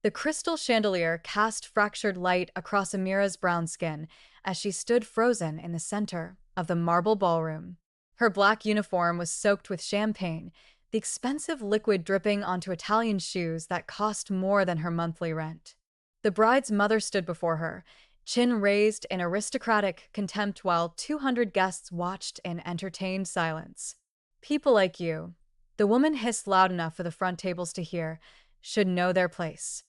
The crystal chandelier cast fractured light across Amira's brown skin as she stood frozen in the center of the marble ballroom. Her black uniform was soaked with champagne, the expensive liquid dripping onto Italian shoes that cost more than her monthly rent. The bride's mother stood before her, chin raised in aristocratic contempt while 200 guests watched in entertained silence. People like you, the woman hissed loud enough for the front tables to hear, should know their place.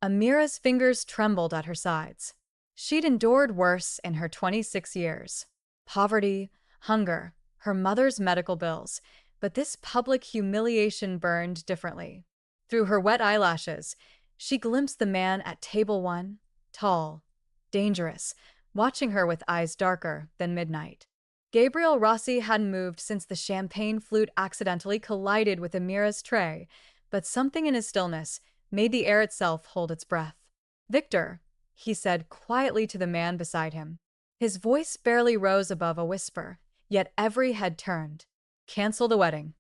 Amira's fingers trembled at her sides. She'd endured worse in her 26 years. Poverty, hunger, her mother's medical bills, but this public humiliation burned differently. Through her wet eyelashes, she glimpsed the man at table one, tall, dangerous, watching her with eyes darker than midnight. Gabriel Rossi hadn't moved since the champagne flute accidentally collided with Amira's tray, but something in his stillness made the air itself hold its breath. "Victor," he said quietly to the man beside him. His voice barely rose above a whisper, yet every head turned. "Cancel the wedding."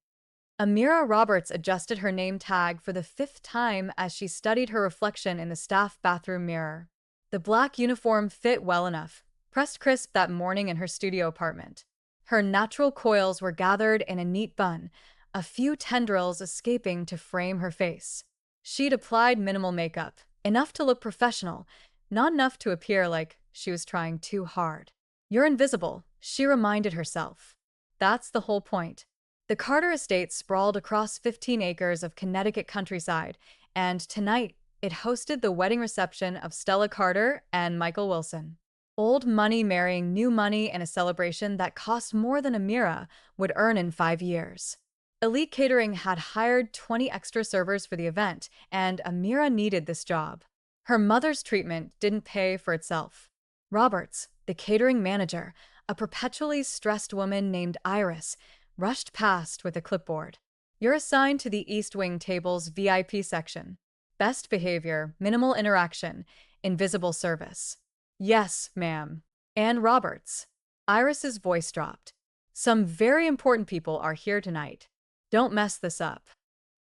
Amira Roberts adjusted her name tag for the 5th time as she studied her reflection in the staff bathroom mirror. The black uniform fit well enough, pressed crisp that morning in her studio apartment. Her natural coils were gathered in a neat bun, a few tendrils escaping to frame her face. She'd applied minimal makeup, enough to look professional, not enough to appear like she was trying too hard. "You're invisible," she reminded herself. That's the whole point. The Carter estate sprawled across 15 acres of Connecticut countryside, and tonight it hosted the wedding reception of Stella Carter and Michael Wilson. Old money marrying new money in a celebration that cost more than Amira would earn in 5 years. Elite Catering had hired 20 extra servers for the event, and Amira needed this job. Her mother's treatment didn't pay for itself. Roberts, the catering manager, a perpetually stressed woman named Iris, rushed past with a clipboard. "You're assigned to the East Wing table's VIP section. Best behavior, minimal interaction, invisible service." "Yes, ma'am." "Ann Roberts." Iris's voice dropped. "Some very important people are here tonight. Don't mess this up."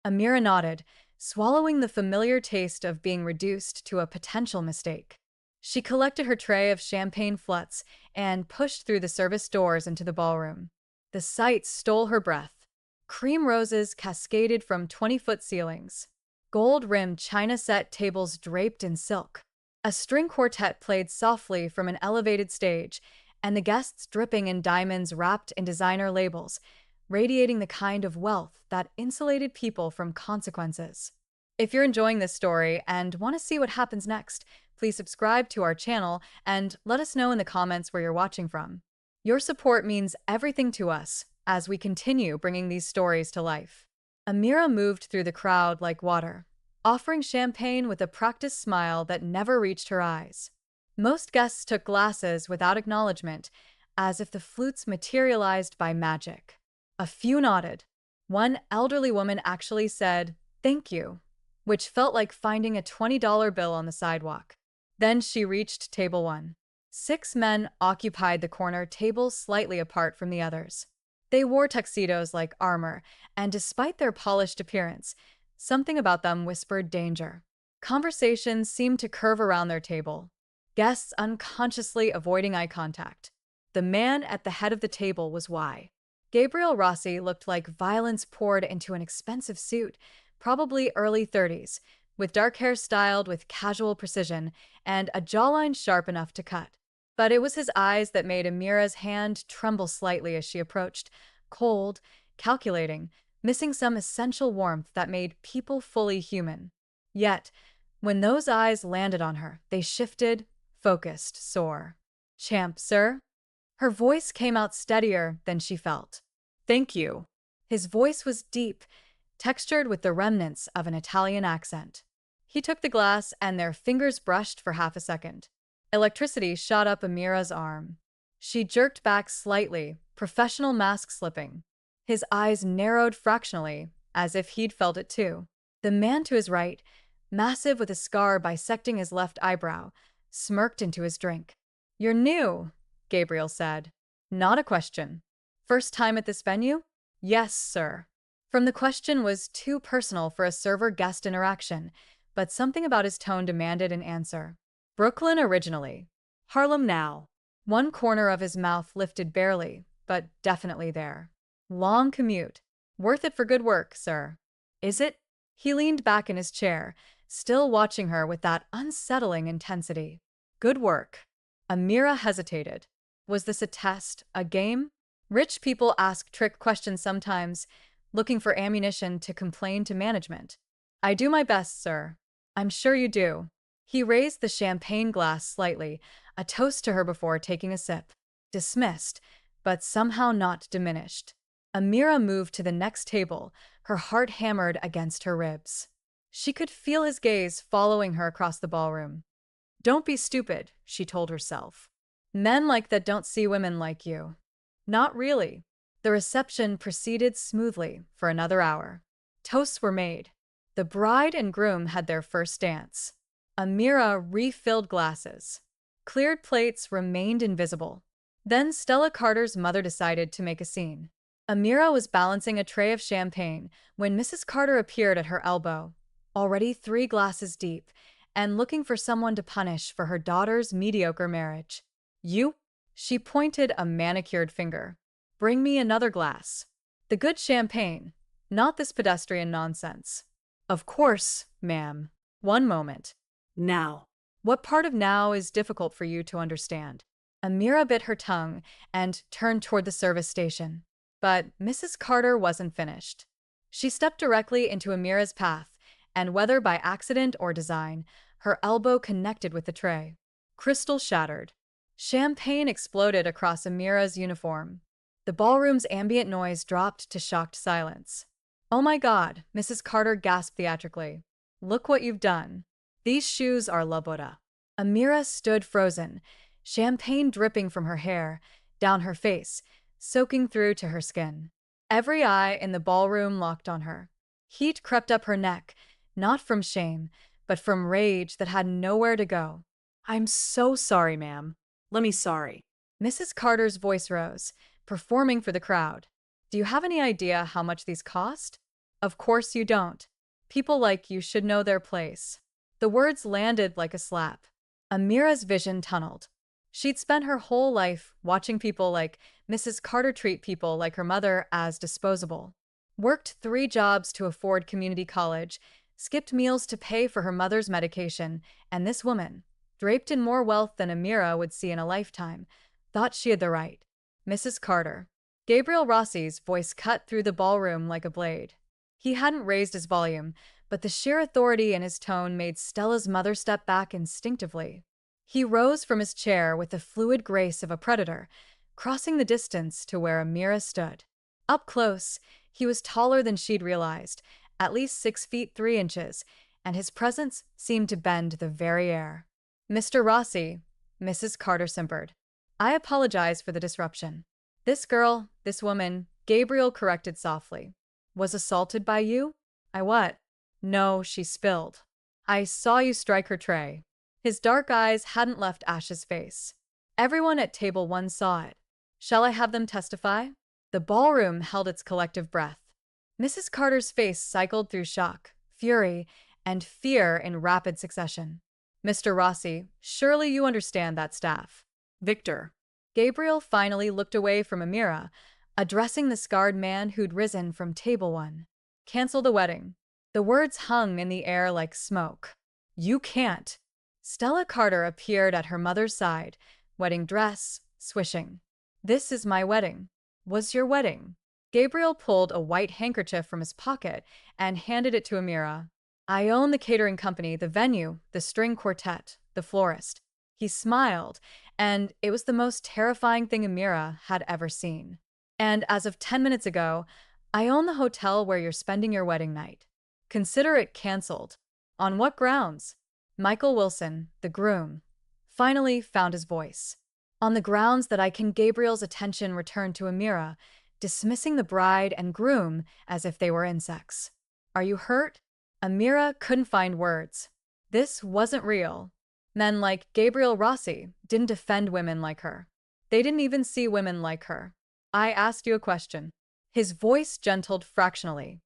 Amira nodded, swallowing the familiar taste of being reduced to a potential mistake. She collected her tray of champagne flutes and pushed through the service doors into the ballroom. The sight stole her breath. Cream roses cascaded from 20-foot ceilings. Gold-rimmed china-set tables draped in silk. A string quartet played softly from an elevated stage, and the guests dripping in diamonds wrapped in designer labels, radiating the kind of wealth that insulated people from consequences. If you're enjoying this story and want to see what happens next, please subscribe to our channel and let us know in the comments where you're watching from. Your support means everything to us as we continue bringing these stories to life. Amira moved through the crowd like water, offering champagne with a practiced smile that never reached her eyes. Most guests took glasses without acknowledgement, as if the flutes materialized by magic. A few nodded. One elderly woman actually said, "Thank you," which felt like finding a $20 bill on the sidewalk. Then she reached table one. 6 men occupied the corner table slightly apart from the others. They wore tuxedos like armor, and despite their polished appearance, something about them whispered danger. Conversations seemed to curve around their table, guests unconsciously avoiding eye contact. The man at the head of the table was why. Gabriel Rossi looked like violence poured into an expensive suit, probably early 30s, with dark hair styled with casual precision and a jawline sharp enough to cut. But it was his eyes that made Amira's hand tremble slightly as she approached, cold, calculating, missing some essential warmth that made people fully human. Yet, when those eyes landed on her, they shifted, focused, sore. "Champ, sir?" Her voice came out steadier than she felt. "Thank you." His voice was deep, textured with the remnants of an Italian accent. He took the glass and their fingers brushed for half a second. Electricity shot up Amira's arm. She jerked back slightly, professional mask slipping. His eyes narrowed fractionally, as if he'd felt it too. The man to his right, massive with a scar bisecting his left eyebrow, smirked into his drink. "You're new," Gabriel said. "Not a question." "First time at this venue?" "Yes, sir." From the question was too personal for a server-guest interaction, but something about his tone demanded an answer. Brooklyn originally. Harlem now. One corner of his mouth lifted barely, but definitely there. Long commute. Worth it for good work, sir. Is it? He leaned back in his chair, still watching her with that unsettling intensity. Good work. Amira hesitated. Was this a test, a game? Rich people ask trick questions sometimes, looking for ammunition to complain to management. I do my best, sir. I'm sure you do. He raised the champagne glass slightly, a toast to her before taking a sip. Dismissed, but somehow not diminished. Amira moved to the next table, her heart hammered against her ribs. She could feel his gaze following her across the ballroom. Don't be stupid, she told herself. Men like that don't see women like you. Not really. The reception proceeded smoothly for another hour. Toasts were made. The bride and groom had their first dance. Amira refilled glasses. Cleared plates remained invisible. Then Stella Carter's mother decided to make a scene. Amira was balancing a tray of champagne when Mrs. Carter appeared at her elbow, already 3 glasses deep, and looking for someone to punish for her daughter's mediocre marriage. You? She pointed a manicured finger. Bring me another glass. The good champagne, not this pedestrian nonsense. Of course, ma'am. One moment. Now. What part of now is difficult for you to understand? Amira bit her tongue and turned toward the service station. But Mrs. Carter wasn't finished. She stepped directly into Amira's path, and whether by accident or design, her elbow connected with the tray. Crystal shattered. Champagne exploded across Amira's uniform. The ballroom's ambient noise dropped to shocked silence. Oh my God, Mrs. Carter gasped theatrically. Look what you've done. These shoes are La Boda. Amira stood frozen, champagne dripping from her hair, down her face, soaking through to her skin. Every eye in the ballroom locked on her. Heat crept up her neck, not from shame, but from rage that had nowhere to go. I'm so sorry, ma'am. Let me sorry. Mrs. Carter's voice rose, performing for the crowd. Do you have any idea how much these cost? Of course you don't. People like you should know their place. The words landed like a slap. Amira's vision tunneled. She'd spent her whole life watching people like Mrs. Carter treat people like her mother as disposable. Worked 3 jobs to afford community college, skipped meals to pay for her mother's medication, and this woman, draped in more wealth than Amira would see in a lifetime, thought she had the right. Mrs. Carter. Gabriel Rossi's voice cut through the ballroom like a blade. He hadn't raised his volume, but the sheer authority in his tone made Stella's mother step back instinctively. He rose from his chair with the fluid grace of a predator, crossing the distance to where Amira stood. Up close, he was taller than she'd realized, at least 6 feet 3 inches, and his presence seemed to bend the very air. Mr. Rossi, Mrs. Carter simpered. I apologize for the disruption. This girl, this woman, Gabriel corrected softly, was assaulted by you? I what? No, she spilled. I saw you strike her tray. His dark eyes hadn't left Ash's face. Everyone at table 1 saw it. Shall I have them testify? The ballroom held its collective breath. Mrs. Carter's face cycled through shock, fury, and fear in rapid succession. Mr. Rossi, surely you understand that staff. Victor. Gabriel finally looked away from Amira, addressing the scarred man who'd risen from table 1. Cancel the wedding. The words hung in the air like smoke. You can't. Stella Carter appeared at her mother's side, wedding dress, swishing. This is my wedding. Was your wedding? Gabriel pulled a white handkerchief from his pocket and handed it to Amira. I own the catering company, the venue, the string quartet, the florist. He smiled, and it was the most terrifying thing Amira had ever seen. And as of 10 minutes ago, I own the hotel where you're spending your wedding night. Consider it canceled. On what grounds? Michael Wilson, the groom, finally found his voice. On the grounds that I can. Gabriel's attention returned to Amira, dismissing the bride and groom as if they were insects. Are you hurt? Amira couldn't find words. This wasn't real. Men like Gabriel Rossi didn't defend women like her. They didn't even see women like her. I asked you a question. His voice gentled fractionally.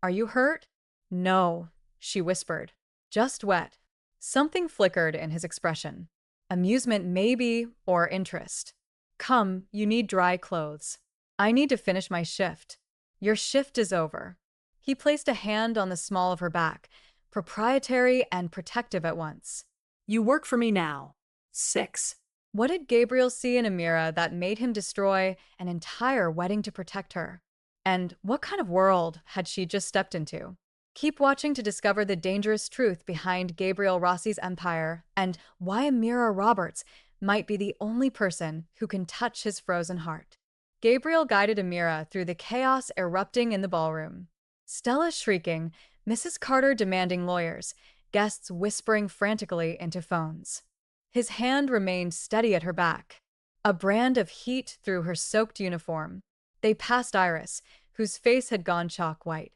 Are you hurt? No, she whispered. Just wet. Something flickered in his expression. Amusement, maybe, or interest. Come, you need dry clothes. I need to finish my shift. Your shift is over. He placed a hand on the small of her back, proprietary and protective at once. You work for me now. 6. What did Gabriel see in Amira that made him destroy an entire wedding to protect her? And what kind of world had she just stepped into? Keep watching to discover the dangerous truth behind Gabriel Rossi's empire and why Amira Roberts might be the only person who can touch his frozen heart. Gabriel guided Amira through the chaos erupting in the ballroom. Stella shrieking, Mrs. Carter demanding lawyers, guests whispering frantically into phones. His hand remained steady at her back, a brand of heat through her soaked uniform. They passed Iris, whose face had gone chalk white.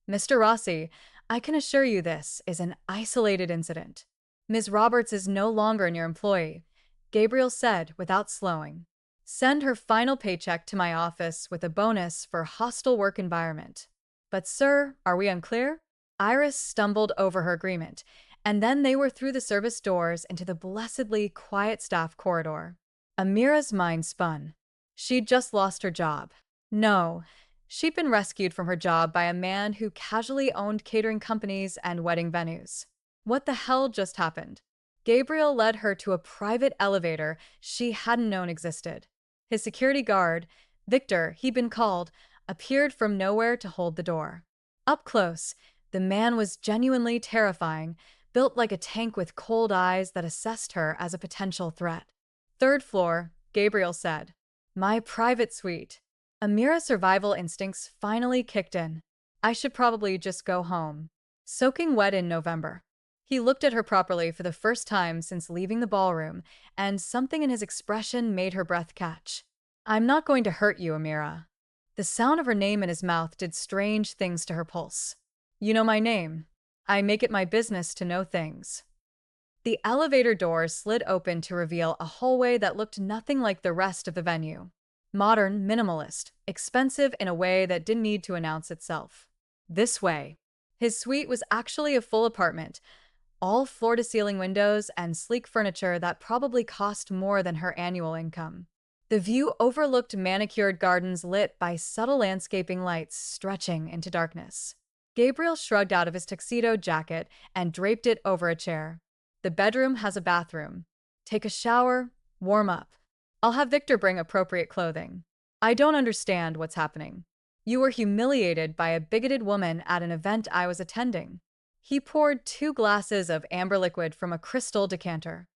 Mr. Rossi, I can assure you this is an isolated incident. Ms. Roberts is no longer your employee, Gabriel said without slowing. Send her final paycheck to my office with a bonus for hostile work environment. But sir, are we unclear? Iris stumbled over her agreement, and then they were through the service doors into the blessedly quiet staff corridor. Amira's mind spun. She'd just lost her job. No, she'd been rescued from her job by a man who casually owned catering companies and wedding venues. What the hell just happened? Gabriel led her to a private elevator she hadn't known existed. His security guard, Victor, he'd been called, appeared from nowhere to hold the door. Up close, the man was genuinely terrifying, built like a tank with cold eyes that assessed her as a potential threat. Third floor, Gabriel said. My private suite. Amira's survival instincts finally kicked in. I should probably just go home. Soaking wet in November. He looked at her properly for the first time since leaving the ballroom, and something in his expression made her breath catch. I'm not going to hurt you, Amira. The sound of her name in his mouth did strange things to her pulse. You know my name. I make it my business to know things. The elevator door slid open to reveal a hallway that looked nothing like the rest of the venue. Modern, minimalist, expensive in a way that didn't need to announce itself. This way. His suite was actually a full apartment, all floor-to-ceiling windows and sleek furniture that probably cost more than her annual income. The view overlooked manicured gardens lit by subtle landscaping lights stretching into darkness. Gabriel shrugged out of his tuxedo jacket and draped it over a chair. The bedroom has a bathroom. Take a shower, warm up. I'll have Victor bring appropriate clothing. I don't understand what's happening. You were humiliated by a bigoted woman at an event I was attending. He poured 2 glasses of amber liquid from a crystal decanter.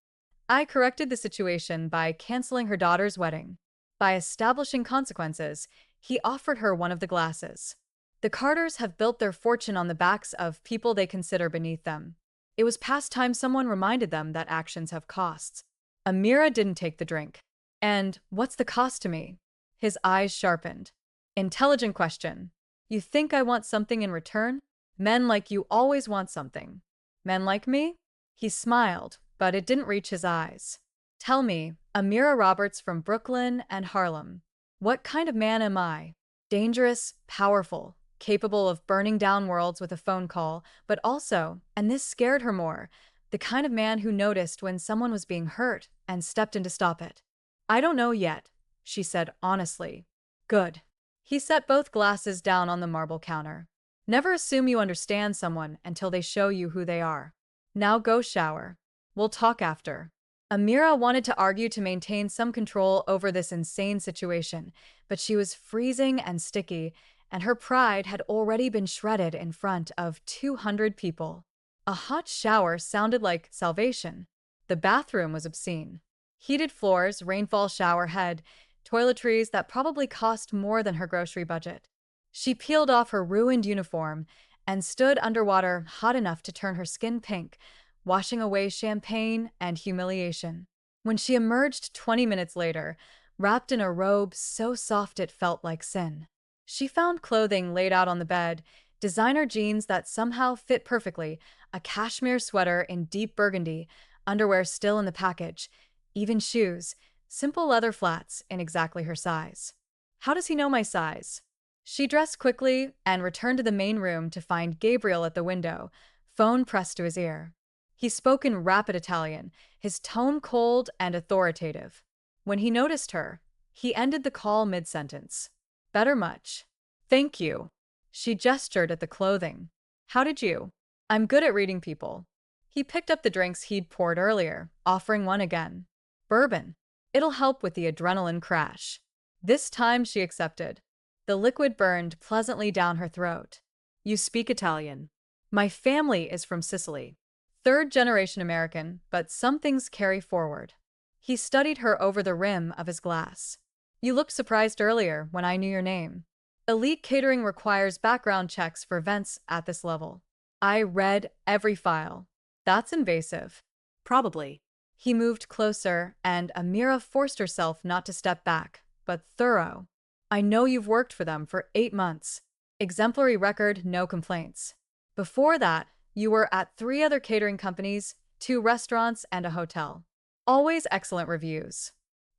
I corrected the situation by canceling her daughter's wedding. By establishing consequences, he offered her one of the glasses. The Carters have built their fortune on the backs of people they consider beneath them. It was past time someone reminded them that actions have costs. Amira didn't take the drink. And what's the cost to me? His eyes sharpened. Intelligent question. You think I want something in return? Men like you always want something. Men like me? He smiled, but it didn't reach his eyes. Tell me, Amira Roberts from Brooklyn and Harlem, what kind of man am I? Dangerous, powerful, capable of burning down worlds with a phone call, but also, and this scared her more, the kind of man who noticed when someone was being hurt and stepped in to stop it. I don't know yet, she said honestly. Good. He set both glasses down on the marble counter. Never assume you understand someone until they show you who they are. Now go shower. We'll talk after. Amira wanted to argue to maintain some control over this insane situation, but she was freezing and sticky, and her pride had already been shredded in front of 200 people. A hot shower sounded like salvation. The bathroom was obscene. Heated floors, rainfall shower head, toiletries that probably cost more than her grocery budget. She peeled off her ruined uniform and stood underwater hot enough to turn her skin pink, washing away champagne and humiliation. When she emerged 20 minutes later, wrapped in a robe so soft it felt like sin, she found clothing laid out on the bed, designer jeans that somehow fit perfectly, a cashmere sweater in deep burgundy, underwear still in the package, even shoes, simple leather flats in exactly her size. How does he know my size? She dressed quickly and returned to the main room to find Gabriel at the window, phone pressed to his ear. He spoke in rapid Italian, his tone cold and authoritative. When he noticed her, he ended the call mid-sentence. Better much. Thank you. She gestured at the clothing. How did you? I'm good at reading people. He picked up the drinks he'd poured earlier, offering one again. Bourbon. It'll help with the adrenaline crash. This time she accepted. The liquid burned pleasantly down her throat. You speak Italian. My family is from Sicily. Third generation American, but some things carry forward. He studied her over the rim of his glass. You looked surprised earlier when I knew your name. Elite catering requires background checks for events at this level. I read every file. That's invasive. Probably. He moved closer, and Amira forced herself not to step back, but thorough. I know you've worked for them for 8 months. Exemplary record, no complaints. Before that, you were at 3 other catering companies, 2 restaurants, and a hotel. Always excellent reviews.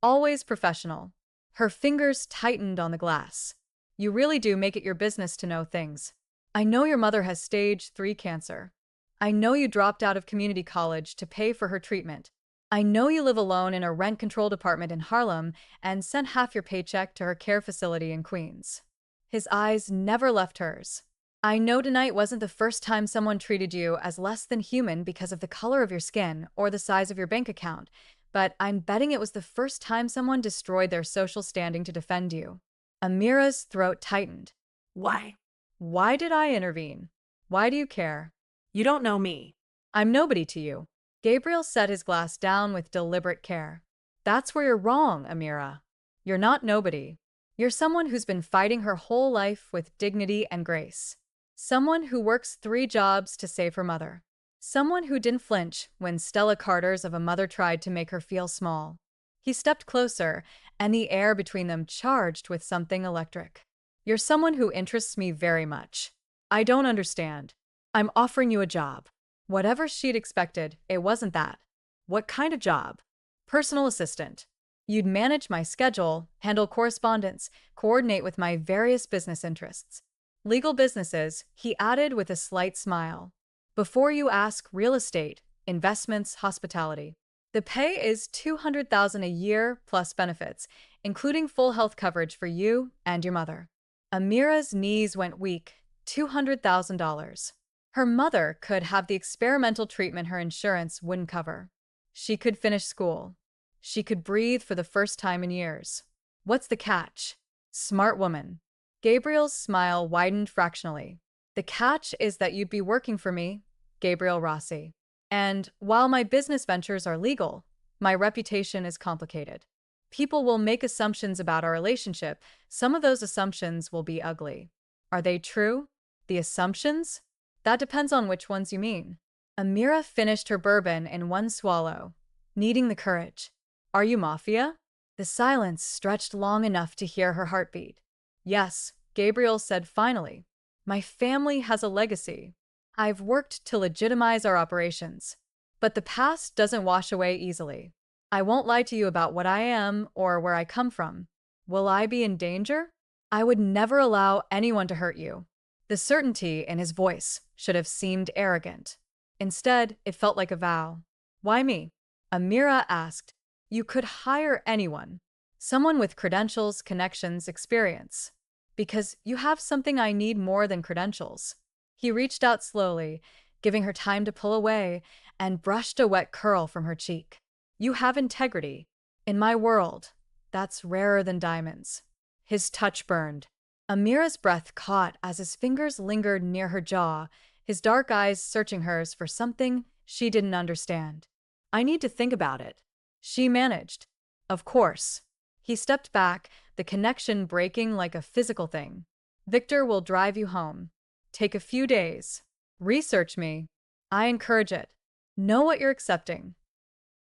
Always professional. Her fingers tightened on the glass. You really do make it your business to know things. I know your mother has stage 3 cancer. I know you dropped out of community college to pay for her treatment. I know you live alone in a rent-controlled apartment in Harlem and sent half your paycheck to her care facility in Queens. His eyes never left hers. I know tonight wasn't the first time someone treated you as less than human because of the color of your skin or the size of your bank account, but I'm betting it was the first time someone destroyed their social standing to defend you. Amira's throat tightened. Why? Why did I intervene? Why do you care? You don't know me. I'm nobody to you. Gabriel set his glass down with deliberate care. That's where you're wrong, Amira. You're not nobody. You're someone who's been fighting her whole life with dignity and grace. Someone who works 3 jobs to save her mother. Someone who didn't flinch when Stella Carter's of a mother tried to make her feel small. He stepped closer, and the air between them charged with something electric. You're someone who interests me very much. I don't understand. I'm offering you a job. Whatever she'd expected, it wasn't that. What kind of job? Personal assistant. You'd manage my schedule, handle correspondence, coordinate with my various business interests. Legal businesses, he added with a slight smile. Before you ask, real estate, investments, hospitality. The pay is $200,000 a year plus benefits, including full health coverage for you and your mother. Amira's knees went weak. $200,000. Her mother could have the experimental treatment her insurance wouldn't cover. She could finish school. She could breathe for the first time in years. What's the catch? Smart woman. Gabriel's smile widened fractionally. The catch is that you'd be working for me, Gabriel Rossi. And while my business ventures are legal, my reputation is complicated. People will make assumptions about our relationship. Some of those assumptions will be ugly. Are they true? The assumptions? That depends on which ones you mean. Amira finished her bourbon in one swallow, needing the courage. Are you Mafia? The silence stretched long enough to hear her heartbeat. Yes, Gabriel said finally. My family has a legacy. I've worked to legitimize our operations. But the past doesn't wash away easily. I won't lie to you about what I am or where I come from. Will I be in danger? I would never allow anyone to hurt you. The certainty in his voice should have seemed arrogant. Instead, it felt like a vow. Why me? Amira asked. You could hire anyone. Someone with credentials, connections, experience. Because you have something I need more than credentials. He reached out slowly, giving her time to pull away, and brushed a wet curl from her cheek. You have integrity. In my world, that's rarer than diamonds. His touch burned. Amira's breath caught as his fingers lingered near her jaw, his dark eyes searching hers for something she didn't understand. I need to think about it. She managed. Of course. He stepped back, the connection breaking like a physical thing. Victor will drive you home. Take a few days. Research me. I encourage it. Know what you're accepting.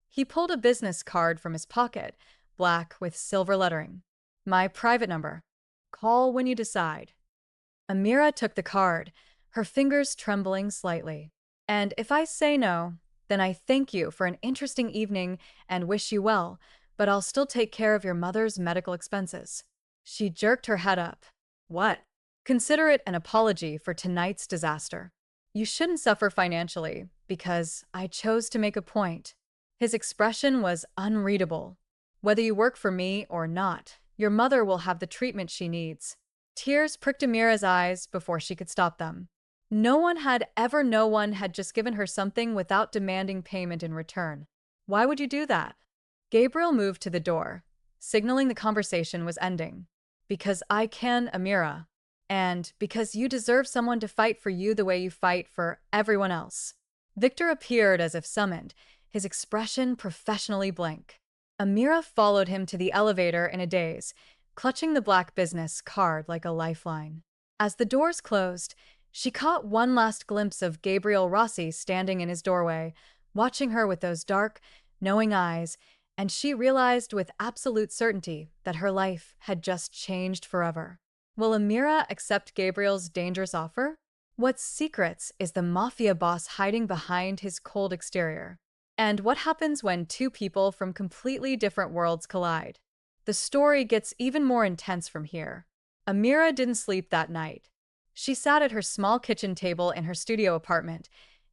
He pulled a business card from his pocket, black with silver lettering. My private number. Call when you decide. Amira took the card, her fingers trembling slightly. And if I say no, then I thank you for an interesting evening and wish you well, but I'll still take care of your mother's medical expenses. She jerked her head up. What? Consider it an apology for tonight's disaster. You shouldn't suffer financially because I chose to make a point. His expression was unreadable. Whether you work for me or not, your mother will have the treatment she needs. Tears pricked Amira's eyes before she could stop them. No one had just given her something without demanding payment in return. Why would you do that? Gabriel moved to the door, signaling the conversation was ending. Because I can, Amira. And because you deserve someone to fight for you the way you fight for everyone else. Victor appeared as if summoned, his expression professionally blank. Amira followed him to the elevator in a daze, clutching the black business card like a lifeline. As the doors closed, she caught one last glimpse of Gabriel Rossi standing in his doorway, watching her with those dark, knowing eyes, and she realized with absolute certainty that her life had just changed forever. Will Amira accept Gabriel's dangerous offer? What secrets is the Mafia boss hiding behind his cold exterior? And what happens when two people from completely different worlds collide? The story gets even more intense from here. Amira didn't sleep that night. She sat at her small kitchen table in her studio apartment,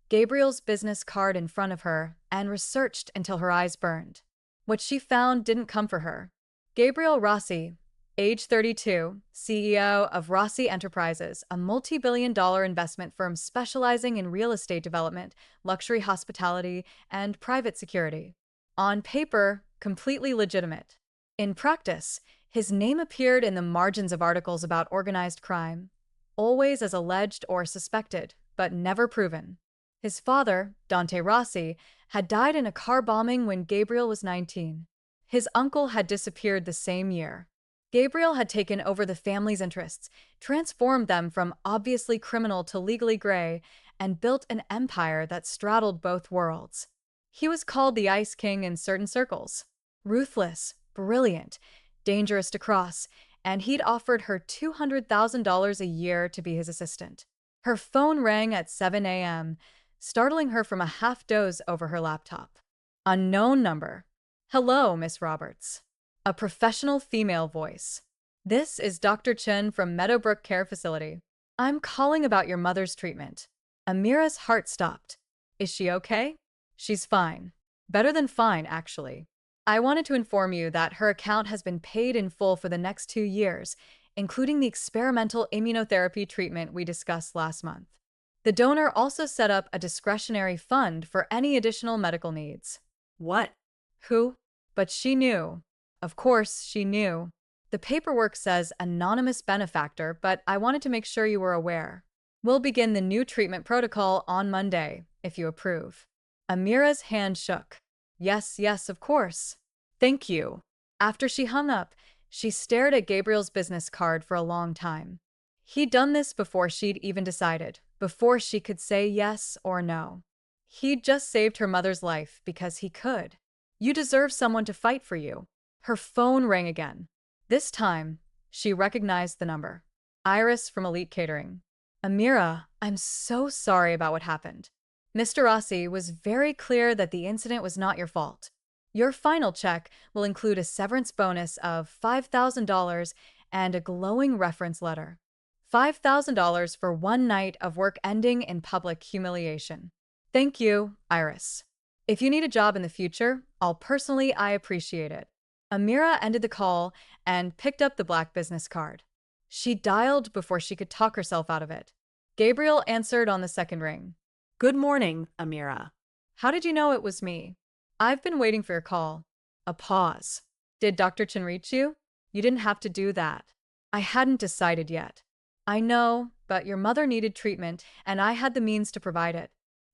Gabriel's business card in front of her, and researched until her eyes burned. What she found didn't come for her. Gabriel Rossi, age 32, CEO of Rossi Enterprises, a multi-billion-dollar investment firm specializing in real estate development, luxury hospitality, and private security. On paper, completely legitimate. In practice, his name appeared in the margins of articles about organized crime, always as alleged or suspected, but never proven. His father, Dante Rossi, had died in a car bombing when Gabriel was 19. His uncle had disappeared the same year. Gabriel had taken over the family's interests, transformed them from obviously criminal to legally gray, and built an empire that straddled both worlds. He was called the Ice King in certain circles. Ruthless, brilliant, dangerous to cross, and he'd offered her $200,000 a year to be his assistant. Her phone rang at 7 a.m., startling her from a half-doze over her laptop. Unknown number. Hello, Miss Roberts. A professional female voice. This is Dr. Chen from Meadowbrook Care Facility. I'm calling about your mother's treatment. Amira's heart stopped. Is she okay? She's fine. Better than fine, actually. I wanted to inform you that her account has been paid in full for the next 2 years, including the experimental immunotherapy treatment we discussed last month. The donor also set up a discretionary fund for any additional medical needs. What? Who? But she knew. Of course, she knew. The paperwork says anonymous benefactor, but I wanted to make sure you were aware. We'll begin the new treatment protocol on Monday, if you approve. Amira's hand shook. Yes, yes, of course. Thank you. After she hung up, she stared at Gabriel's business card for a long time. He'd done this before she'd even decided, before she could say yes or no. He'd just saved her mother's life because he could. You deserve someone to fight for you. Her phone rang again. This time, she recognized the number. Iris from Elite Catering. Amira, I'm so sorry about what happened. Mr. Rossi was very clear that the incident was not your fault. Your final check will include a severance bonus of $5,000 and a glowing reference letter. $5,000 for one night of work ending in public humiliation. Thank you, Iris. If you need a job in the future, I appreciate it. Amira ended the call and picked up the black business card. She dialed before she could talk herself out of it. Gabriel answered on the second ring. Good morning, Amira. How did you know it was me? I've been waiting for your call. A pause. Did Dr. Chen reach you? You didn't have to do that. I hadn't decided yet. I know, but your mother needed treatment, and I had the means to provide it.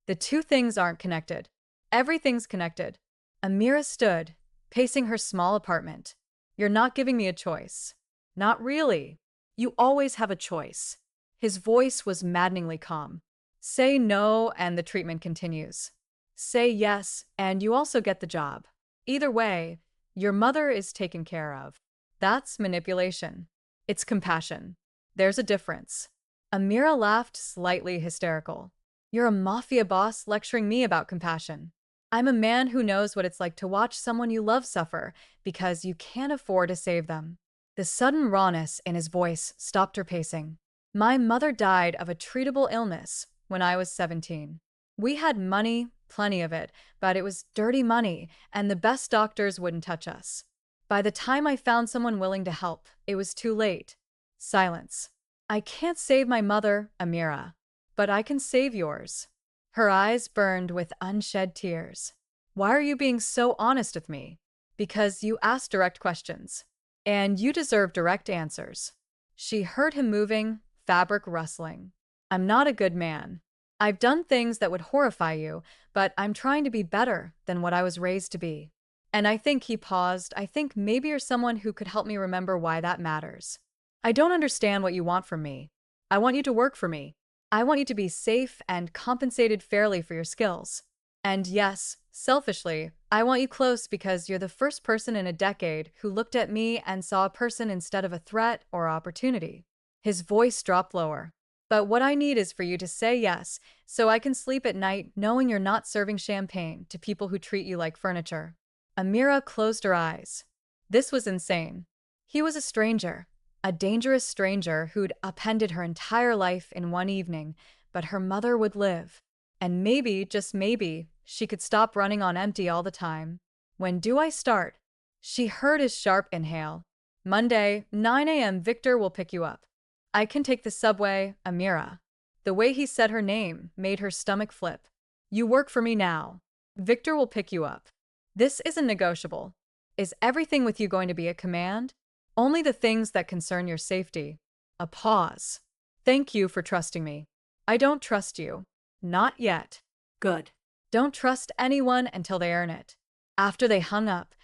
The two things aren't connected. Everything's connected. Amira stood, pacing her small apartment. You're not giving me a choice. Not really. You always have a choice. His voice was maddeningly calm. Say no, and the treatment continues. Say yes, and you also get the job. Either way, your mother is taken care of. That's manipulation. It's compassion. There's a difference. Amira laughed, slightly hysterical. You're a mafia boss lecturing me about compassion. I'm a man who knows what it's like to watch someone you love suffer because you can't afford to save them. The sudden rawness in his voice stopped her pacing. My mother died of a treatable illness, when I was 17. We had money, plenty of it, but it was dirty money, and the best doctors wouldn't touch us. By the time I found someone willing to help, it was too late. Silence. I can't save my mother, Amira, but I can save yours. Her eyes burned with unshed tears. Why are you being so honest with me? Because you asked direct questions. And you deserve direct answers. She heard him moving, fabric rustling. I'm not a good man. I've done things that would horrify you, but I'm trying to be better than what I was raised to be. And I think he paused. I think maybe you're someone who could help me remember why that matters. I don't understand what you want from me. I want you to work for me. I want you to be safe and compensated fairly for your skills. And yes, selfishly, I want you close because you're the first person in a decade who looked at me and saw a person instead of a threat or opportunity. His voice dropped lower. But what I need is for you to say yes, so I can sleep at night knowing you're not serving champagne to people who treat you like furniture. Amira closed her eyes. This was insane. He was a stranger, a dangerous stranger who'd upended her entire life in one evening, but her mother would live. And maybe, just maybe, she could stop running on empty all the time. When do I start? She heard his sharp inhale. Monday, 9 a.m. Victor will pick you up. I can take the subway, Amira. The way he said her name made her stomach flip. You work for me now. Victor will pick you up. This isn't negotiable. Is everything with you going to be a command? Only the things that concern your safety. A pause. Thank you for trusting me. I don't trust you. Not yet. Good. Don't trust anyone until they earn it. After they hung up,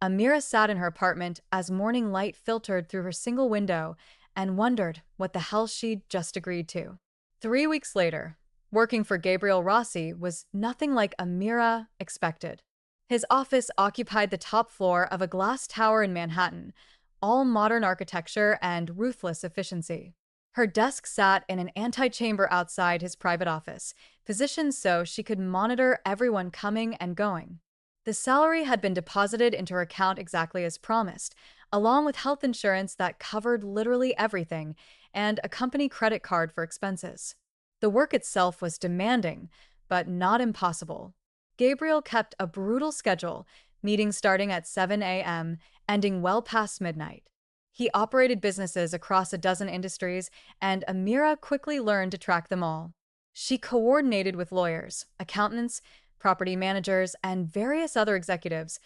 Amira sat in her apartment as morning light filtered through her single window and wondered what the hell she'd just agreed to. 3 weeks later, working for Gabriel Rossi was nothing like Amira expected. His office occupied the top floor of a glass tower in Manhattan, all modern architecture and ruthless efficiency. Her desk sat in an antechamber outside his private office, positioned so she could monitor everyone coming and going. The salary had been deposited into her account exactly as promised, along with health insurance that covered literally everything and a company credit card for expenses. The work itself was demanding, but not impossible. Gabriel kept a brutal schedule, meetings starting at 7 a.m., ending well past midnight. He operated businesses across a dozen industries, and Amira quickly learned to track them all. She coordinated with lawyers, accountants, property managers, and various other executives,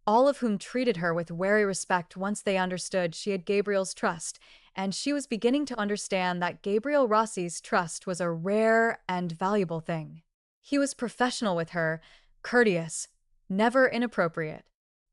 all of whom treated her with wary respect once they understood she had Gabriel's trust, and she was beginning to understand that Gabriel Rossi's trust was a rare and valuable thing. He was professional with her, courteous, never inappropriate.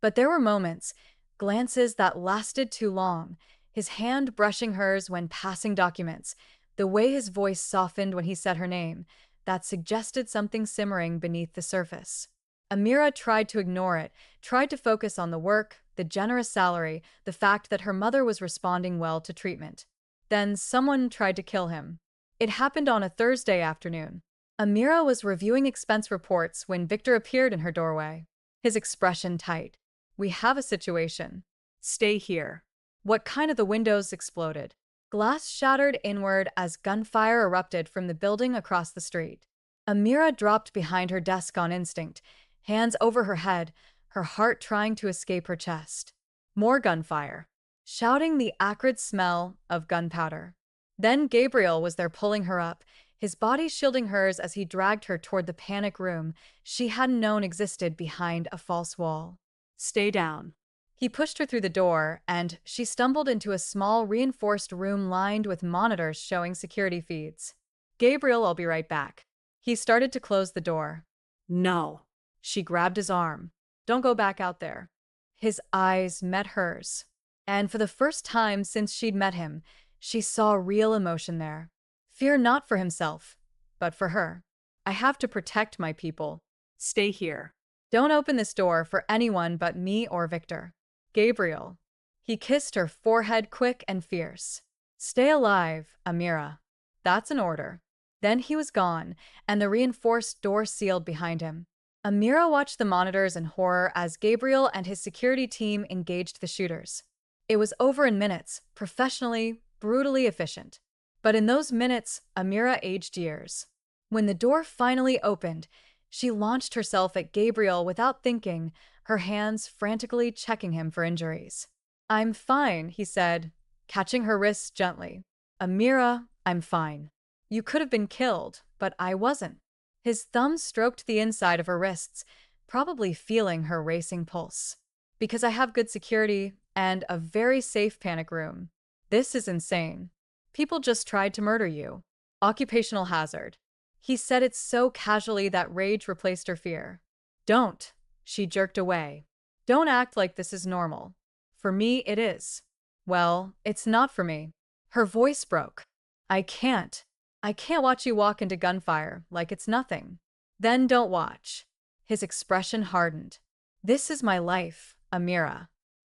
But there were moments, glances that lasted too long, his hand brushing hers when passing documents, the way his voice softened when he said her name, that suggested something simmering beneath the surface. Amira tried to ignore it, tried to focus on the work, the generous salary, the fact that her mother was responding well to treatment. Then someone tried to kill him. It happened on a Thursday afternoon. Amira was reviewing expense reports when Victor appeared in her doorway. His expression tight. We have a situation. Stay here. What kind of the windows exploded? Glass shattered inward as gunfire erupted from the building across the street. Amira dropped behind her desk on instinct, hands over her head, her heart trying to escape her chest. More gunfire, shouting the acrid smell of gunpowder. Then Gabriel was there pulling her up, his body shielding hers as he dragged her toward the panic room she hadn't known existed behind a false wall. Stay down. He pushed her through the door, and she stumbled into a small, reinforced room lined with monitors showing security feeds. Gabriel, I'll be right back. He started to close the door. No. She grabbed his arm. Don't go back out there. His eyes met hers. And for the first time since she'd met him, she saw real emotion there. Fear not for himself, but for her. I have to protect my people. Stay here. Don't open this door for anyone but me or Victor. Gabriel. He kissed her forehead quick and fierce. Stay alive, Amira. That's an order. Then he was gone, and the reinforced door sealed behind him. Amira watched the monitors in horror as Gabriel and his security team engaged the shooters. It was over in minutes, professionally, brutally efficient. But in those minutes, Amira aged years. When the door finally opened, she launched herself at Gabriel without thinking, her hands frantically checking him for injuries. I'm fine, he said, catching her wrists gently. Amira, I'm fine. You could have been killed, but I wasn't. His thumb stroked the inside of her wrists, probably feeling her racing pulse. Because I have good security and a very safe panic room. This is insane. People just tried to murder you. Occupational hazard. He said it so casually that rage replaced her fear. Don't. She jerked away. Don't act like this is normal. For me, it is. Well, it's not for me. Her voice broke. I can't. I can't watch you walk into gunfire like it's nothing. Then don't watch. His expression hardened. This is my life, Amira.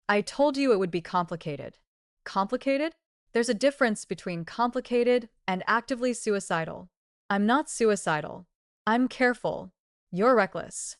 I told you it would be complicated. Complicated? There's a difference between complicated and actively suicidal. I'm not suicidal. I'm careful. You're reckless.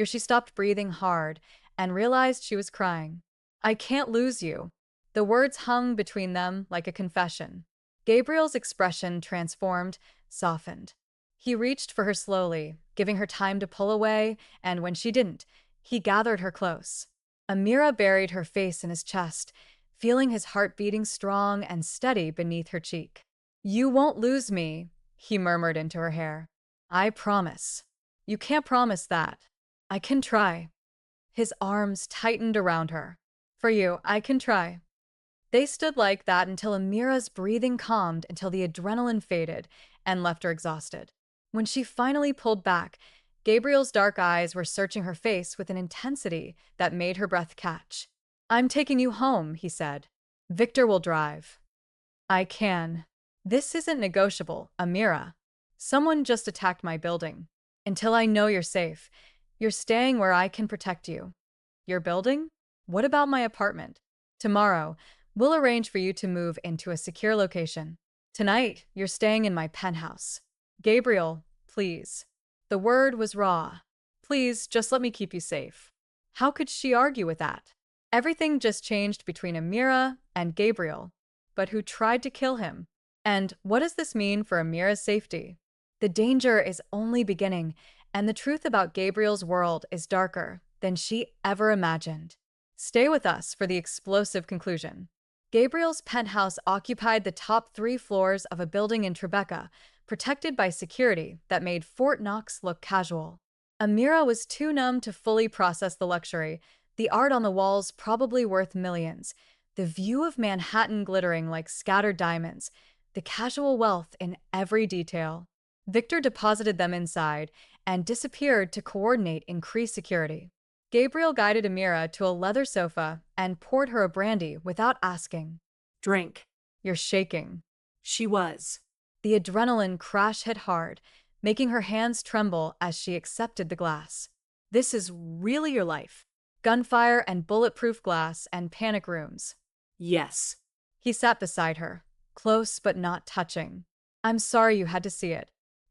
She stopped breathing hard and realized she was crying. I can't lose you. The words hung between them like a confession. Gabriel's expression transformed, softened. He reached for her slowly, giving her time to pull away, and when she didn't, he gathered her close. Amira buried her face in his chest, feeling his heart beating strong and steady beneath her cheek. You won't lose me, he murmured into her hair. I promise. You can't promise that. I can try. His arms tightened around her. For you, I can try. They stood like that until Amira's breathing calmed until the adrenaline faded and left her exhausted. When she finally pulled back, Gabriel's dark eyes were searching her face with an intensity that made her breath catch. I'm taking you home, he said. Victor will drive. I can. This isn't negotiable, Amira. Someone just attacked my building. Until I know you're safe, you're staying where I can protect you. Your building? What about my apartment? Tomorrow, we'll arrange for you to move into a secure location. Tonight, you're staying in my penthouse. Gabriel, please. The word was raw. Please, just let me keep you safe. How could she argue with that? Everything just changed between Amira and Gabriel. But who tried to kill him? And what does this mean for Amira's safety? The danger is only beginning, and the truth about Gabriel's world is darker than she ever imagined. Stay with us for the explosive conclusion. Gabriel's penthouse occupied the top 3 floors of a building in Tribeca, protected by security that made Fort Knox look casual. Amira was too numb to fully process the luxury, the art on the walls probably worth millions, the view of Manhattan glittering like scattered diamonds, the casual wealth in every detail. Victor deposited them inside and disappeared to coordinate increased security. Gabriel guided Amira to a leather sofa and poured her a brandy without asking. Drink. You're shaking. She was. The adrenaline crash hit hard, making her hands tremble as she accepted the glass. This is really your life. Gunfire and bulletproof glass and panic rooms. Yes. He sat beside her, close but not touching. I'm sorry you had to see it.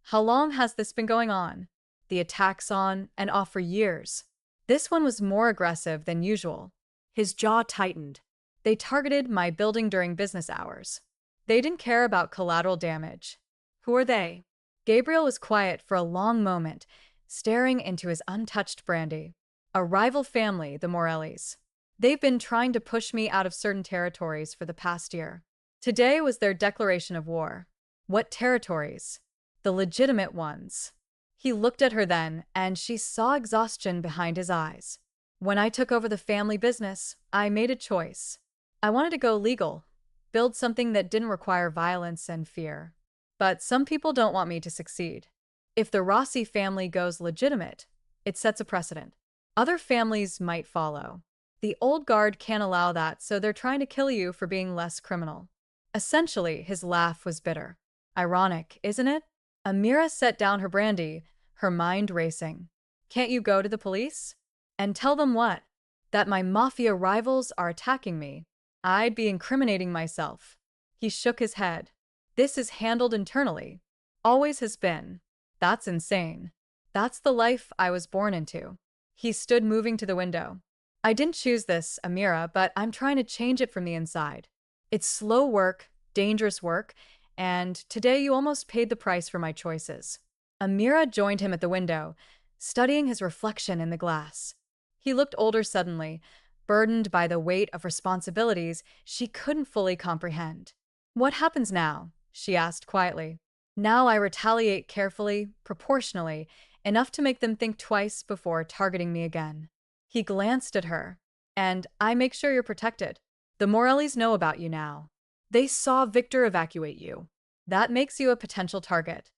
How long has this been going on? The attacks on and off for years. This one was more aggressive than usual. His jaw tightened. They targeted my building during business hours. They didn't care about collateral damage. Who are they? Gabriel was quiet for a long moment, staring into his untouched brandy. A rival family, the Morellis. They've been trying to push me out of certain territories for the past year. Today was their declaration of war. What territories? The legitimate ones. He looked at her then, and she saw exhaustion behind his eyes. When I took over the family business, I made a choice. I wanted to go legal, build something that didn't require violence and fear. But some people don't want me to succeed. If the Rossi family goes legitimate, it sets a precedent. Other families might follow. The old guard can't allow that, so they're trying to kill you for being less criminal. Essentially, his laugh was bitter. Ironic, isn't it? Amira set down her brandy, her mind racing. Can't you go to the police? And tell them what? That my Mafia rivals are attacking me. I'd be incriminating myself. He shook his head. This is handled internally. Always has been. That's insane. That's the life I was born into. He stood moving to the window. I didn't choose this, Amira, but I'm trying to change it from the inside. It's slow work, dangerous work, and today you almost paid the price for my choices. Amira joined him at the window, studying his reflection in the glass. He looked older suddenly, burdened by the weight of responsibilities she couldn't fully comprehend. What happens now? She asked quietly. Now I retaliate carefully, proportionally, enough to make them think twice before targeting me again. He glanced at her. And I make sure you're protected. The Morellis know about you now. They saw Victor evacuate you. That makes you a potential target.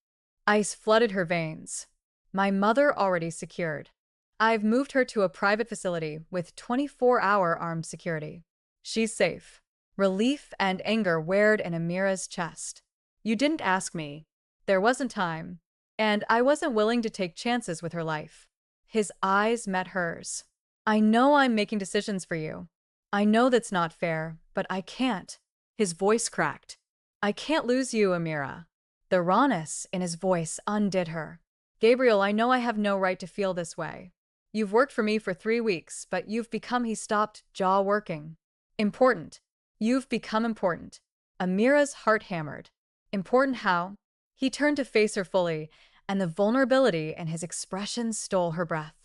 Ice flooded her veins. My mother already secured. I've moved her to a private facility with 24-hour armed security. She's safe. Relief and anger welled in Amira's chest. You didn't ask me. There wasn't time. And I wasn't willing to take chances with her life. His eyes met hers. I know I'm making decisions for you. I know that's not fair, but I can't. His voice cracked. I can't lose you, Amira. The rawness in his voice undid her. Gabriel, I know I have no right to feel this way. You've worked for me for 3 weeks, but you've become, he stopped, jaw working. Important. You've become important. Amira's heart hammered. Important how? He turned to face her fully, and the vulnerability in his expression stole her breath.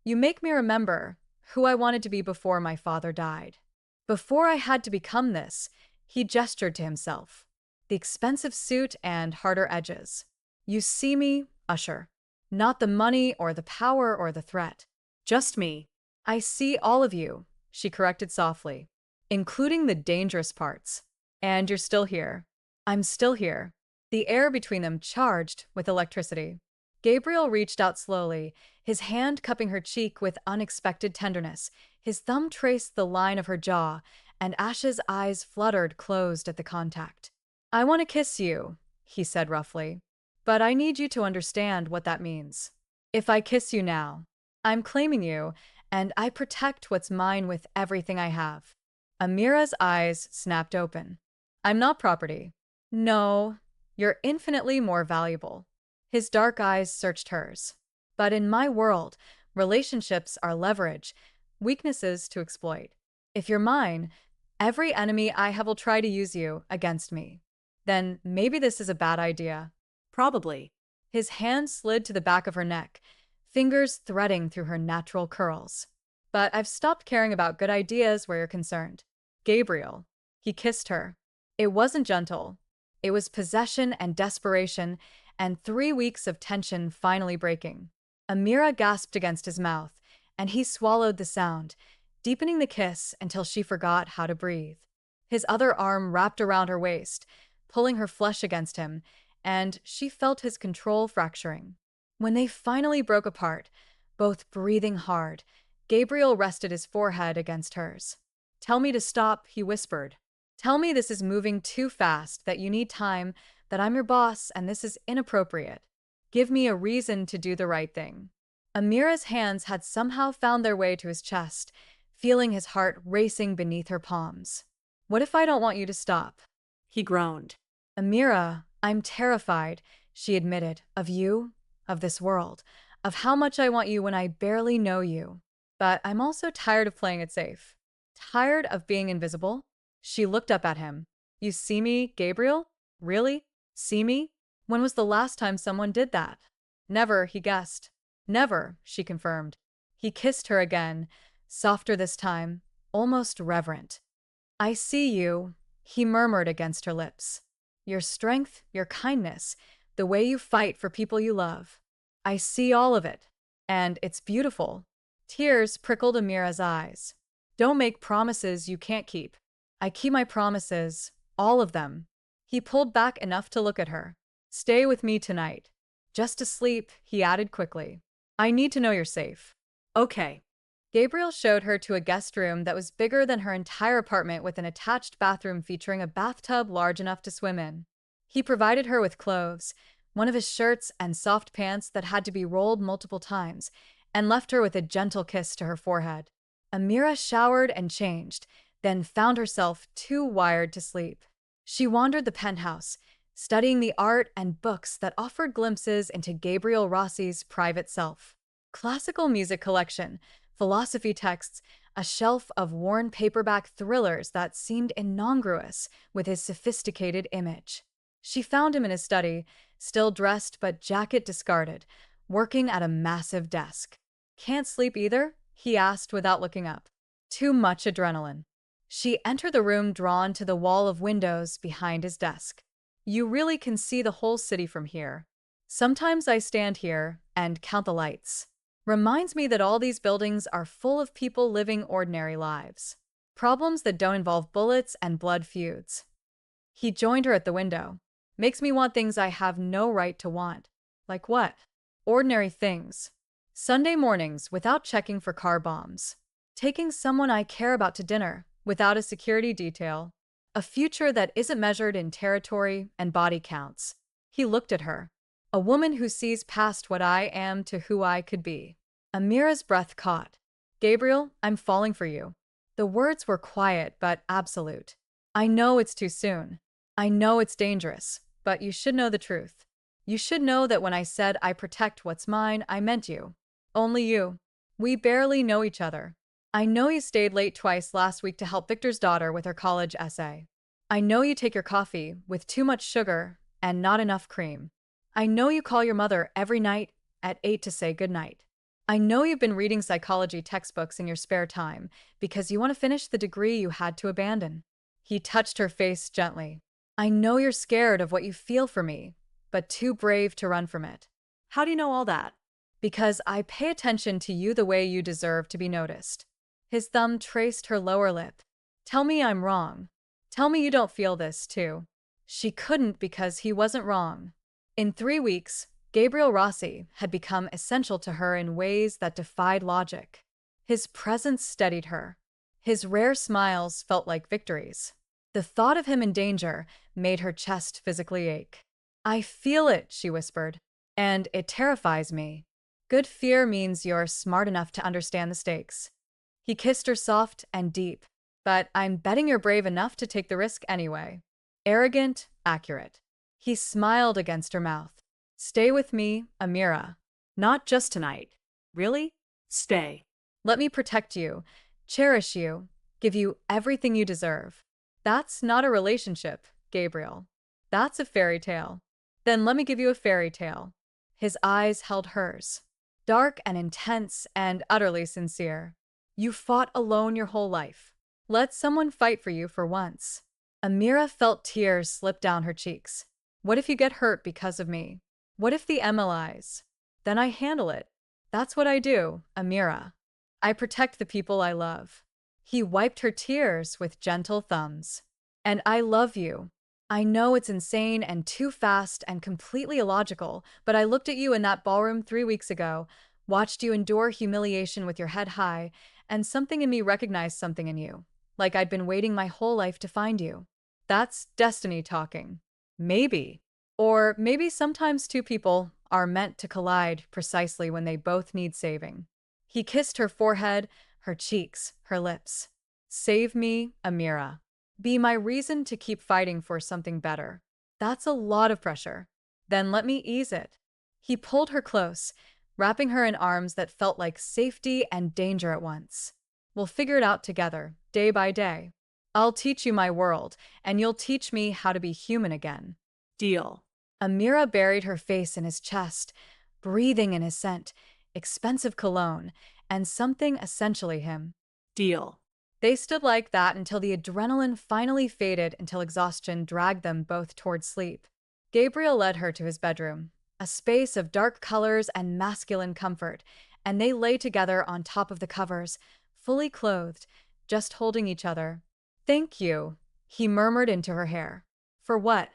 You make me remember who I wanted to be before my father died. Before I had to become this, he gestured to himself. The expensive suit and harder edges. You see me, Usher. Not the money or the power or the threat. Just me. I see all of you, she corrected softly, including the dangerous parts. And you're still here. I'm still here. The air between them charged with electricity. Gabriel reached out slowly, his hand cupping her cheek with unexpected tenderness. His thumb traced the line of her jaw, and Ash's eyes fluttered closed at the contact. I want to kiss you, he said roughly. But I need you to understand what that means. If I kiss you now, I'm claiming you, and I protect what's mine with everything I have. Amira's eyes snapped open. I'm not property. No, you're infinitely more valuable. His dark eyes searched hers. But in my world, relationships are leverage, weaknesses to exploit. If you're mine, every enemy I have will try to use you against me. Then maybe this is a bad idea. Probably. His hand slid to the back of her neck, fingers threading through her natural curls. But I've stopped caring about good ideas where you're concerned. Gabriel. He kissed her. It wasn't gentle. It was possession and desperation, and 3 weeks of tension finally breaking. Amira gasped against his mouth, and he swallowed the sound, deepening the kiss until she forgot how to breathe. His other arm wrapped around her waist, pulling her flesh against him, and she felt his control fracturing. When they finally broke apart, both breathing hard, Gabriel rested his forehead against hers. Tell me to stop, he whispered. Tell me this is moving too fast, that you need time, that I'm your boss, and this is inappropriate. Give me a reason to do the right thing. Amira's hands had somehow found their way to his chest, feeling his heart racing beneath her palms. What if I don't want you to stop? He groaned. Amira, I'm terrified, she admitted, of you, of this world, of how much I want you when I barely know you. But I'm also tired of playing it safe. Tired of being invisible? She looked up at him. You see me, Gabriel? Really? See me? When was the last time someone did that? Never, he guessed. Never, she confirmed. He kissed her again, softer this time, almost reverent. I see you, he murmured against her lips. Your strength, your kindness, the way you fight for people you love. I see all of it. And it's beautiful. Tears prickled Amira's eyes. Don't make promises you can't keep. I keep my promises, all of them. He pulled back enough to look at her. Stay with me tonight. Just to sleep, he added quickly. I need to know you're safe. Okay. Gabriel showed her to a guest room that was bigger than her entire apartment with an attached bathroom featuring a bathtub large enough to swim in. He provided her with clothes, one of his shirts and soft pants that had to be rolled multiple times, and left her with a gentle kiss to her forehead. Amira showered and changed, then found herself too wired to sleep. She wandered the penthouse, studying the art and books that offered glimpses into Gabriel Rossi's private self. Classical music collection, philosophy texts, a shelf of worn paperback thrillers that seemed incongruous with his sophisticated image. She found him in his study, still dressed but jacket discarded, working at a massive desk. Can't sleep either? He asked without looking up. Too much adrenaline. She entered the room drawn to the wall of windows behind his desk. You really can see the whole city from here. Sometimes I stand here and count the lights. Reminds me that all these buildings are full of people living ordinary lives. Problems that don't involve bullets and blood feuds. He joined her at the window. Makes me want things I have no right to want. Like what? Ordinary things. Sunday mornings without checking for car bombs. Taking someone I care about to dinner without a security detail. A future that isn't measured in territory and body counts. He looked at her. A woman who sees past what I am to who I could be. Amira's breath caught. Gabriel, I'm falling for you. The words were quiet but absolute. I know it's too soon. I know it's dangerous, but you should know the truth. You should know that when I said I protect what's mine, I meant you. Only you. We barely know each other. I know you stayed late twice last week to help Victor's daughter with her college essay. I know you take your coffee with too much sugar and not enough cream. I know you call your mother every night at 8 to say goodnight. I know you've been reading psychology textbooks in your spare time because you want to finish the degree you had to abandon. He touched her face gently. I know you're scared of what you feel for me, but too brave to run from it. How do you know all that? Because I pay attention to you the way you deserve to be noticed. His thumb traced her lower lip. Tell me I'm wrong. Tell me you don't feel this, too. She couldn't because he wasn't wrong. In 3 weeks, Gabriel Rossi had become essential to her in ways that defied logic. His presence steadied her. His rare smiles felt like victories. The thought of him in danger made her chest physically ache. I feel it, she whispered, and it terrifies me. Good fear means you're smart enough to understand the stakes. He kissed her soft and deep, but I'm betting you're brave enough to take the risk anyway. Arrogant, accurate. He smiled against her mouth. Stay with me, Amira. Not just tonight. Really? Stay. Let me protect you, cherish you, give you everything you deserve. That's not a relationship, Gabriel. That's a fairy tale. Then let me give you a fairy tale. His eyes held hers. Dark and intense and utterly sincere. You fought alone your whole life. Let someone fight for you for once. Amira felt tears slip down her cheeks. What if you get hurt because of me? What if the MLIs? Then I handle it. That's what I do, Amira. I protect the people I love. He wiped her tears with gentle thumbs. And I love you. I know it's insane and too fast and completely illogical, but I looked at you in that ballroom 3 weeks ago, watched you endure humiliation with your head high, and something in me recognized something in you, like I'd been waiting my whole life to find you. That's destiny talking. Maybe. Or maybe sometimes two people are meant to collide precisely when they both need saving. He kissed her forehead, her cheeks, her lips. Save me, Amira. Be my reason to keep fighting for something better. That's a lot of pressure. Then let me ease it. He pulled her close, wrapping her in arms that felt like safety and danger at once. We'll figure it out together, day by day. I'll teach you my world, and you'll teach me how to be human again. Deal. Amira buried her face in his chest, breathing in his scent, expensive cologne, and something essentially him. Deal. They stood like that until the adrenaline finally faded until exhaustion dragged them both toward sleep. Gabriel led her to his bedroom, a space of dark colors and masculine comfort, and they lay together on top of the covers, fully clothed, just holding each other. Thank you, he murmured into her hair. For what?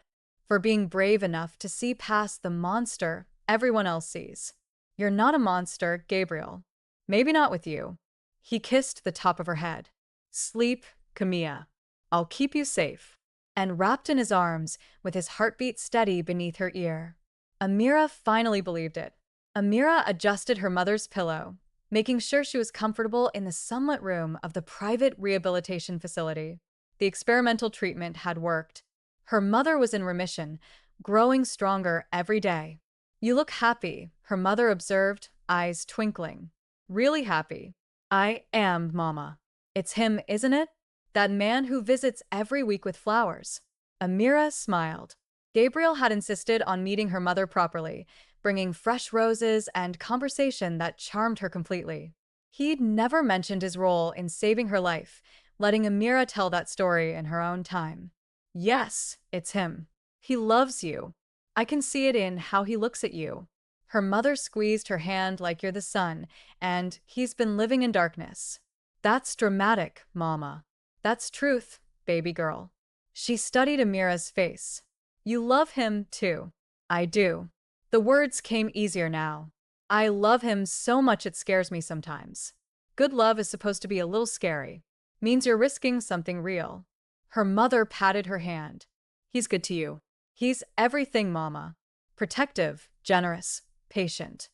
For being brave enough to see past the monster everyone else sees. You're not a monster, Gabriel. Maybe not with you. He kissed the top of her head. Sleep, Camilla. I'll keep you safe. And wrapped in his arms, with his heartbeat steady beneath her ear. Amira finally believed it. Amira adjusted her mother's pillow, making sure she was comfortable in the sunlit room of the private rehabilitation facility. The experimental treatment had worked. Her mother was in remission, growing stronger every day. You look happy, her mother observed, eyes twinkling. Really happy. I am, Mama. It's him, isn't it? That man who visits every week with flowers. Amira smiled. Gabriel had insisted on meeting her mother properly, bringing fresh roses and conversation that charmed her completely. He'd never mentioned his role in saving her life, letting Amira tell that story in her own time. Yes, it's him. He loves you. I can see it in how he looks at you. Her mother squeezed her hand like you're the sun, and he's been living in darkness. That's dramatic, Mama. That's truth, baby girl. She studied Amira's face. You love him, too. I do. The words came easier now. I love him so much it scares me sometimes. Good love is supposed to be a little scary. Means you're risking something real. Her mother patted her hand. He's good to you. He's everything, Mama. Protective, generous, patient.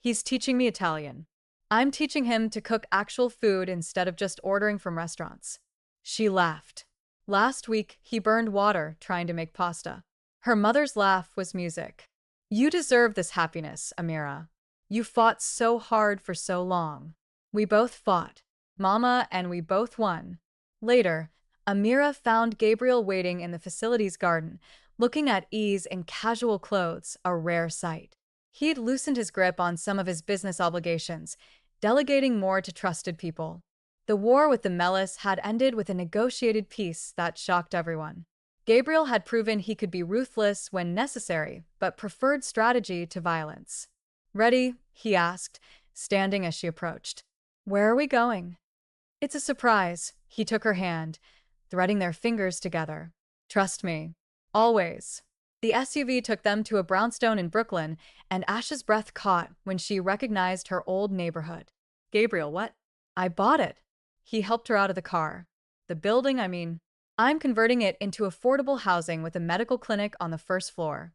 He's teaching me Italian. I'm teaching him to cook actual food instead of just ordering from restaurants. She laughed. Last week, he burned water trying to make pasta. Her mother's laugh was music. You deserve this happiness, Amira. You fought so hard for so long. We both fought, Mama, and we both won. Later, Amira found Gabriel waiting in the facility's garden, looking at ease in casual clothes, a rare sight. He'd loosened his grip on some of his business obligations, delegating more to trusted people. The war with the Mellis had ended with a negotiated peace that shocked everyone. Gabriel had proven he could be ruthless when necessary, but preferred strategy to violence. Ready? He asked, standing as she approached. Where are we going? It's a surprise. He took her hand, threading their fingers together. Trust me. Always. The SUV took them to a brownstone in Brooklyn, and Ash's breath caught when she recognized her old neighborhood. Gabriel, what? I bought it. He helped her out of the car. The building, I mean. I'm converting it into affordable housing with a medical clinic on the first floor.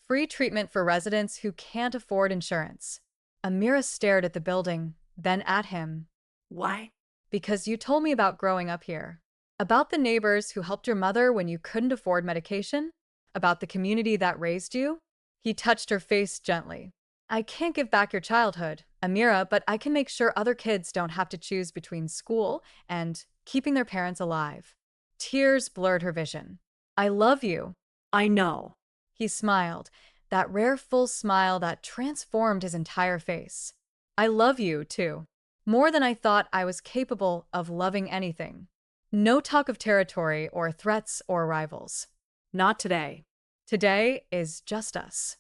Free treatment for residents who can't afford insurance. Amira stared at the building, then at him. Why? Because you told me about growing up here. About the neighbors who helped your mother when you couldn't afford medication? About the community that raised you? He touched her face gently. I can't give back your childhood, Amira, but I can make sure other kids don't have to choose between school and keeping their parents alive. Tears blurred her vision. I love you. I know. He smiled, that rare full smile that transformed his entire face. I love you, too. More than I thought I was capable of loving anything. No talk of territory or threats or rivals. Not today. Today is just us.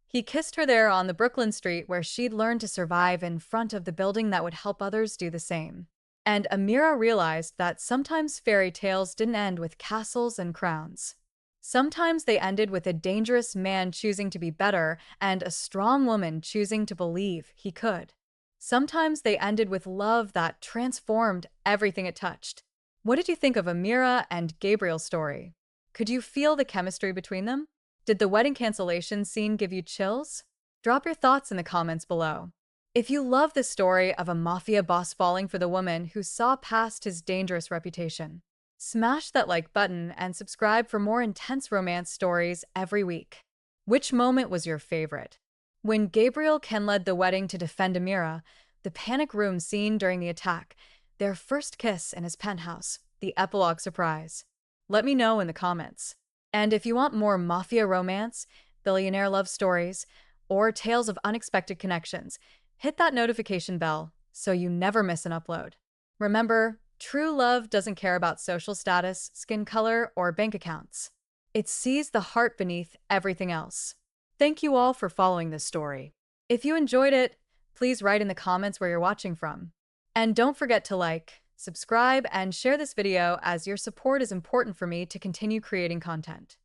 He kissed her there on the Brooklyn street where she'd learned to survive in front of the building that would help others do the same. And Amira realized that sometimes fairy tales didn't end with castles and crowns. Sometimes they ended with a dangerous man choosing to be better and a strong woman choosing to believe he could. Sometimes they ended with love that transformed everything it touched. What did you think of Amira and Gabriel's story? Could you feel the chemistry between them? Did the wedding cancellation scene give you chills? Drop your thoughts in the comments below. If you love the story of a mafia boss falling for the woman who saw past his dangerous reputation, smash that like button and subscribe for more intense romance stories every week. Which moment was your favorite? When Gabriel Ken led the wedding to defend Amira, the panic room scene during the attack, their first kiss in his penthouse, the epilogue surprise. Let me know in the comments. And if you want more mafia romance, billionaire love stories, or tales of unexpected connections, hit that notification bell so you never miss an upload. Remember, true love doesn't care about social status, skin color, or bank accounts. It sees the heart beneath everything else. Thank you all for following this story. If you enjoyed it, please write in the comments where you're watching from. And don't forget to like, subscribe, and share this video as your support is important for me to continue creating content.